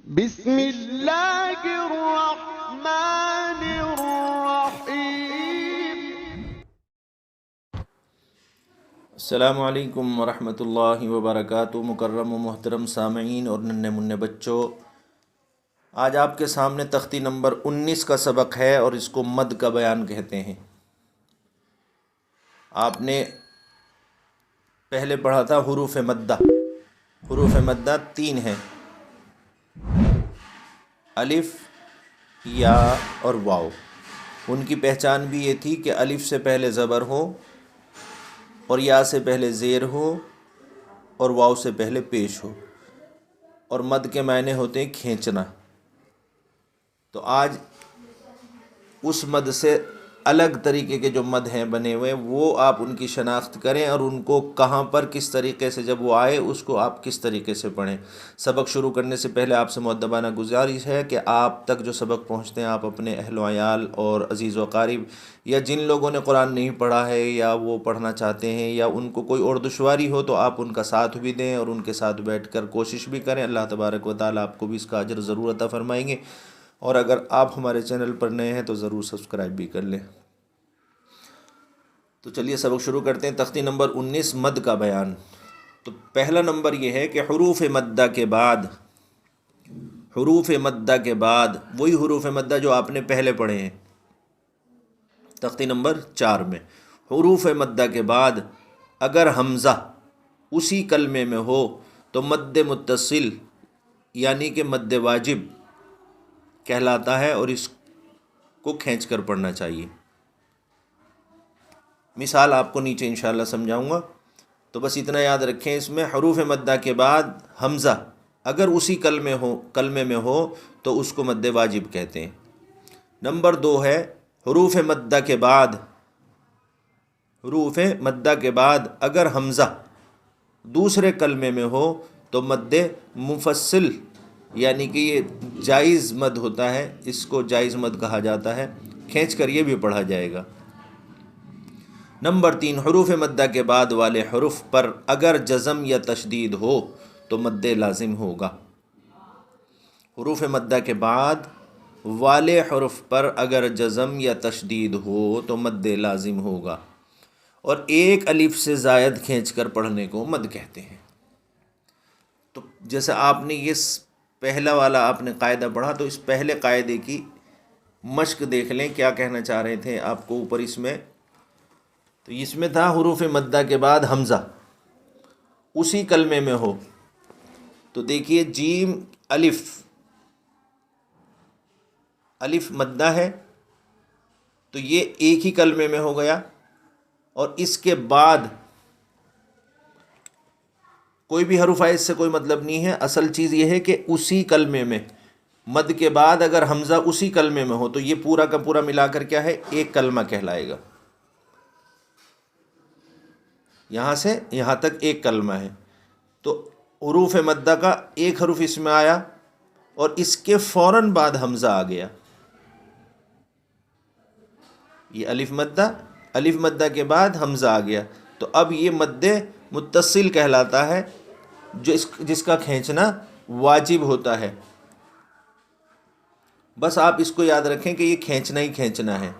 بسم اللہ الرحمن الرحیم۔ السلام علیکم ورحمۃ اللہ وبرکاتہ۔ مکرم و محترم سامعین اور ننھے منھے بچوں، آج آپ کے سامنے تختی نمبر 19 کا سبق ہے اور اس کو مد کا بیان کہتے ہیں۔ آپ نے پہلے پڑھا تھا حروف مدہ۔ حروف مدہ 3 ہیں، الف، یا اور واو۔ ان کی پہچان بھی یہ تھی کہ الف سے پہلے زبر ہو اور یا سے پہلے زیر ہو اور واو سے پہلے پیش ہو، اور مد کے معنی ہوتے ہیں کھینچنا۔ تو آج اس مد سے الگ طریقے کے جو مد ہیں بنے ہوئے، وہ آپ ان کی شناخت کریں اور ان کو کہاں پر کس طریقے سے جب وہ آئے اس کو آپ کس طریقے سے پڑھیں۔ سبق شروع کرنے سے پہلے آپ سے مؤدبانہ گزارش ہے کہ آپ تک جو سبق پہنچتے ہیں آپ اپنے اہل و عیال اور عزیز و اقارب یا جن لوگوں نے قرآن نہیں پڑھا ہے یا وہ پڑھنا چاہتے ہیں یا ان کو کوئی اور دشواری ہو تو آپ ان کا ساتھ بھی دیں اور ان کے ساتھ بیٹھ کر کوشش بھی کریں۔ اللہ تبارک و تعالیٰ آپ کو بھی اس کا اجر ضرور عطا فرمائیں گے، اور اگر آپ ہمارے چینل پر نئے ہیں تو ضرور سبسکرائب بھی کر لیں۔ تو چلیے سبق شروع کرتے ہیں۔ تختی نمبر 19 مد کا بیان۔ تو پہلا نمبر یہ ہے کہ حروف مدہ کے بعد، حروف مدہ کے بعد وہی حروف مدہ جو آپ نے پہلے پڑھے ہیں تختی نمبر 4 میں، حروف مدہ کے بعد اگر حمزہ اسی کلمے میں ہو تو مد متصل یعنی کہ مد واجب کہلاتا ہے اور اس کو کھینچ کر پڑھنا چاہیے۔ مثال آپ کو نیچے انشاءاللہ سمجھاؤں گا، تو بس اتنا یاد رکھیں، اس میں حروف مدہ کے بعد حمزہ اگر اسی کلمے میں ہو تو اس کو مد واجب کہتے ہیں۔ نمبر 2 ہے حروف مدہ کے بعد، حروف مدہ کے بعد اگر حمزہ دوسرے کلمے میں ہو تو مد مفصل یعنی کہ یہ جائز مد ہوتا ہے، اس کو جائز مد کہا جاتا ہے، کھینچ کر یہ بھی پڑھا جائے گا۔ نمبر 3 حروف مدہ کے بعد والے حروف پر اگر جزم یا تشدید ہو تو مد لازم ہوگا۔ حروف مدہ کے بعد والے حروف پر اگر جزم یا تشدید ہو تو مد لازم ہوگا، اور ایک الف سے زائد کھینچ کر پڑھنے کو مد کہتے ہیں۔ تو جیسے آپ نے یہ پہلا والا آپ نے قاعدہ پڑھا، تو اس پہلے قاعدے کی مشق دیکھ لیں، کیا کہنا چاہ رہے تھے آپ کو اوپر اس میں۔ تو اس میں تھا حروف مدہ کے بعد حمزہ اسی کلمے میں ہو، تو دیکھیے جیم الف، الف مدہ ہے تو یہ ایک ہی کلمے میں ہو گیا، اور اس کے بعد کوئی بھی حرف آئے اس سے کوئی مطلب نہیں ہے، اصل چیز یہ ہے کہ اسی کلمے میں مد کے بعد اگر حمزہ اسی کلمے میں ہو تو یہ پورا کا پورا ملا کر کیا ہے، ایک کلمہ کہلائے گا۔ یہاں سے یہاں تک ایک کلمہ ہے، تو حروف مدہ کا ایک حرف اس میں آیا اور اس کے فوراً بعد حمزہ آ گیا، یہ الف مدہ کے بعد حمزہ آ گیا، تو اب یہ مد متصل کہلاتا ہے جس کا کھینچنا واجب ہوتا ہے۔ بس آپ اس کو یاد رکھیں کہ یہ کھینچنا ہی کھینچنا ہے۔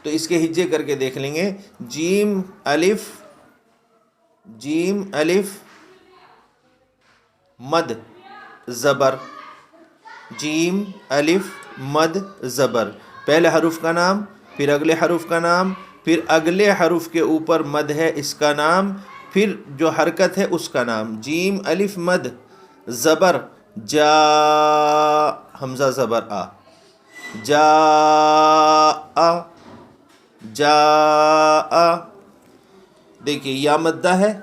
تو اس کے ہجے کر کے دیکھ لیں گے، جیم الف مد زبر، جیم الف مد زبر، پہلے حرف کا نام، پھر اگلے حرف کا نام، پھر اگلے حرف کے اوپر مد ہے اس کا نام، پھر جو حرکت ہے اس کا نام۔ جیم الف مد زبر جا، حمزہ زبر آ، جا دیکھیے یا مدہ ہے،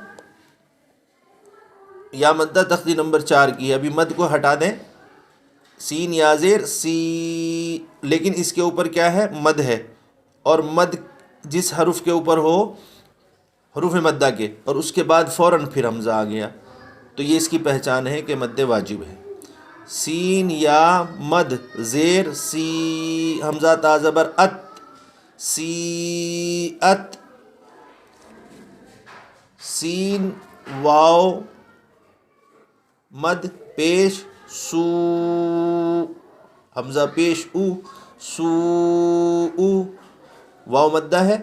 یا مدہ تختی نمبر 4 کی ہے، ابھی مد کو ہٹا دیں، سین یا زیر سی، لیکن اس کے اوپر کیا ہے، مد ہے، اور مد جس حرف کے اوپر ہو حروف مدہ کے اور اس کے بعد فوراً پھر حمزہ آ گیا تو یہ اس کی پہچان ہے کہ مد واجب ہے۔ سین یا مد زیر سی، حمزہ تا زبر ات، سی ات، سین واو مد پیش سو، حمزہ پیش او، سو او، واو مدہ ہے.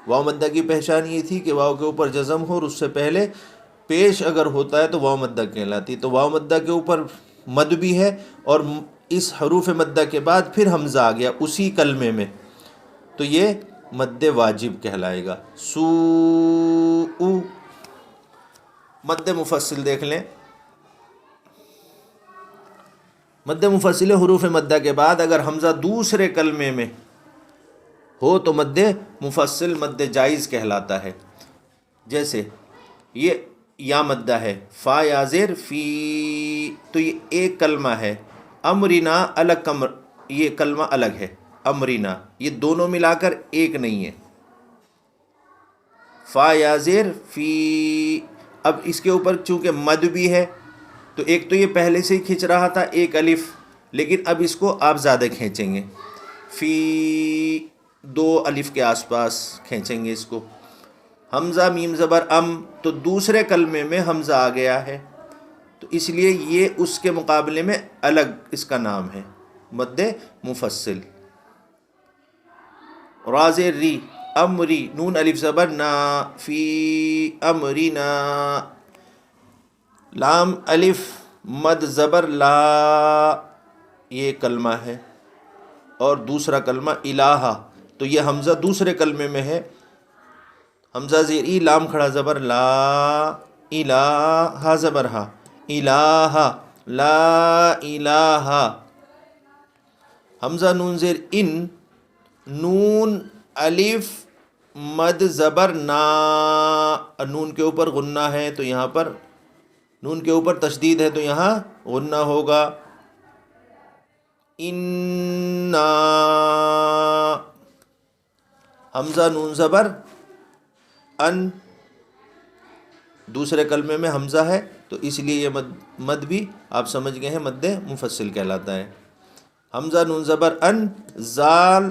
واو مدہ کی پہچان یہ تھی کہ واو کے اوپر جزم ہو اور اس سے پہلے پیش اگر ہوتا ہے تو واو مدہ کہلاتی. تو واو مدہ کے اوپر مد بھی ہے اور اس حروف مدہ کے بعد پھر حمزہ آ گیا اسی کلمے میں، تو یہ مد واجب کہلائے گا. سو او. مد مفصل دیکھ لیں. مد مفصل حروف مدہ کے بعد اگر حمزہ دوسرے کلمے میں ہو تو مد مفصل مد جائز کہلاتا ہے. جیسے یہ یا مدہ ہے، فا یا زیر فی، تو یہ ایک کلمہ ہے. امرینا الگ یہ کلمہ الگ ہے. امرینا یہ دونوں ملا کر ایک نہیں ہے. فا یا زیر فی. اب اس کے اوپر چونکہ مد بھی ہے تو ایک تو یہ پہلے سے ہی کھنچ رہا تھا ایک الف، لیکن اب اس کو آپ زیادہ کھینچیں گے. فی 2 الف کے آس پاس کھینچیں گے اس کو. حمزہ میم زبر ام، تو دوسرے کلمے میں حمزہ آ گیا ہے تو اس لیے یہ اس کے مقابلے میں الگ اس کا نام ہے مد مفصل. راز ری امری، نون الف زبر نا، فی امرینا. لام الف مد زبر لا، یہ کلمہ ہے اور دوسرا کلمہ الہ، تو یہ حمزہ دوسرے کلمے میں ہے. حمزہ زیر ای، لام کھڑا زبر لا، الہ زبر ہا، الہ لا الہ. حمزہ نون زیر ان، نون الف مد زبر نا، نون کے اوپر غنہ ہے تو یہاں پر نون کے اوپر تشدید ہے تو یہاں غنہ ہوگا. انا. حمزہ نون زبر ان، دوسرے کلمے میں حمزہ ہے تو اس لیے یہ مد بھی آپ سمجھ گئے ہیں مد مفصل کہلاتا ہے. حمزہ نون زبر ان، زال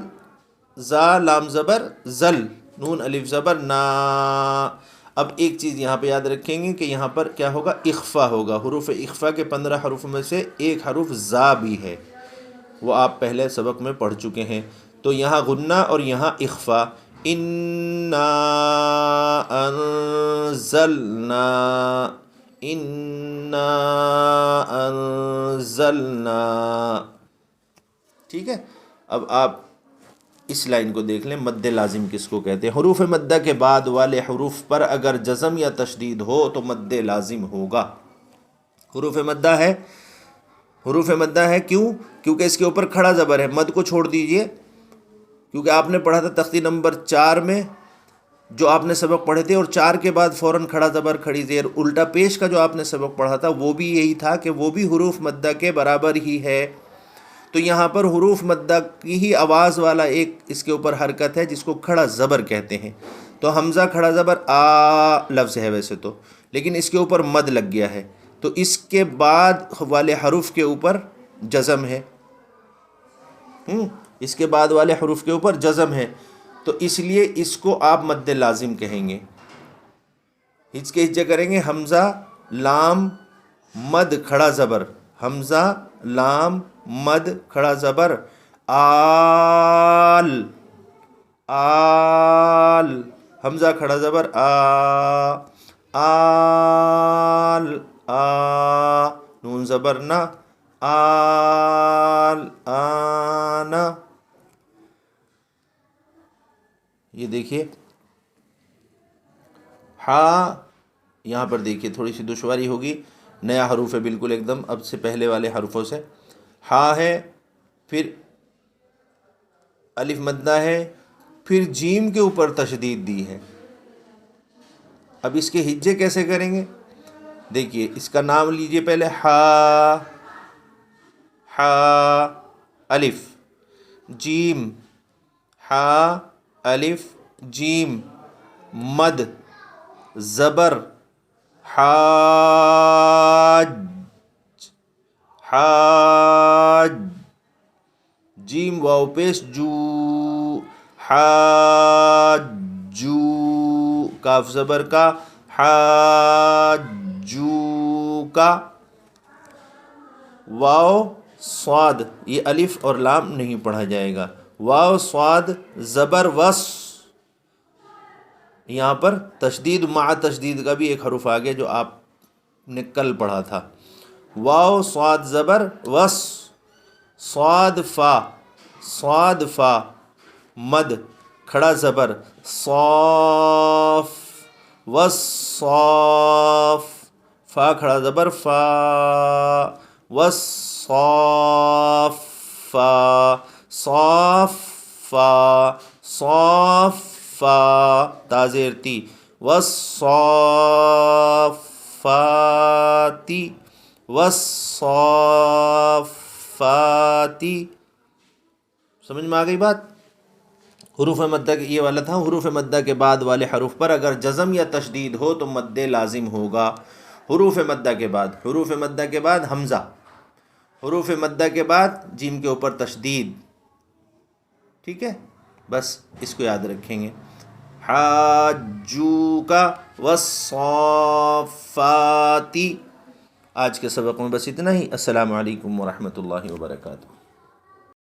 زا لام زبر زل، نون الف زبر نا. اب ایک چیز یہاں پہ یاد رکھیں گے کہ یہاں پر کیا ہوگا، اخفا ہوگا. حروف اخفا کے 15 حروف میں سے ایک حرف زا بھی ہے، وہ آپ پہلے سبق میں پڑھ چکے ہیں. تو یہاں غنہ اور یہاں اخفا. انا انزلنا، انا انزلنا. ٹھیک ہے. اب آپ اس لائن کو دیکھ لیں، مد لازم کس کو کہتے ہیں. حروف مدہ کے بعد والے حروف پر اگر جزم یا تشدید ہو تو مد لازم ہوگا. حروف مدہ ہے، حروف مدہ ہے کیوں؟ کیونکہ اس کے اوپر کھڑا زبر ہے. مد کو چھوڑ دیجئے، کیونکہ آپ نے پڑھا تھا تختی نمبر 4 میں جو آپ نے سبق پڑھے تھے، اور 4 کے بعد فوراً کھڑا زبر کھڑی زیر. الٹا پیش کا جو آپ نے سبق پڑھا تھا وہ بھی یہی تھا کہ وہ بھی حروف مدہ کے برابر ہی ہے. تو یہاں پر حروف مدہ کی ہی آواز والا ایک اس کے اوپر حرکت ہے جس کو کھڑا زبر کہتے ہیں. تو حمزہ کھڑا زبر آ لفظ ہے ویسے تو، لیکن اس کے اوپر مد لگ گیا ہے تو اس کے بعد والے حروف کے اوپر جزم ہے. اس کے بعد والے حروف کے اوپر جزم ہے تو اس لیے اس کو آپ مد لازم کہیں گے. ہچ کے ہچے کریں گے. حمزہ لام مد کھڑا زبر، حمزہ لام مد کھڑا زبر آل، آل. حمزہ کھڑا زبر آ، آل آ. نون زبر نا، آل آنا. یہ دیکھیے ہا، یہاں پر دیکھیے تھوڑی سی دشواری ہوگی، نیا حروف ہے بالکل ایک دم اب سے پہلے والے حروفوں سے. ہا ہے، پھر الف مدہ ہے، پھر جیم کے اوپر تشدید دی ہے. اب اس کے ہجے کیسے کریں گے؟ دیکھیے اس کا نام لیجئے پہلے. ہا، ہا الف جیم، ہا الف جیم مد زبر حاج، حاج. جیم واو پیش جو، حاجو. کاف زبر کا، حاجو کا. واو صاد یہ الف اور لام نہیں پڑھا جائے گا. واو صاد زبر وس، یہاں پر تشدید مع تشدید کا بھی ایک حرف آ گیا جو آپ نے کل پڑھا تھا. واو صاد زبر وس، صاد فا مد کھڑا زبر صاف، والصاف فا کھڑا زبر فا، والصاف صاف فا تازیر تی، والصافاتی. سمجھ میں آ گئی بات؟ حروف مدہ کے یہ والا تھا. حروف مدہ کے بعد والے حروف پر اگر جزم یا تشدید ہو تو مد لازم ہوگا. حروف مدہ کے بعد حمزہ، حروف مدہ کے بعد جیم کے اوپر تشدید. ٹھیک ہے، بس اس کو یاد رکھیں گے. حاجوک والصافات. آج کے سبق میں بس اتنا ہی. السلام علیکم ورحمۃ اللہ وبرکاتہ.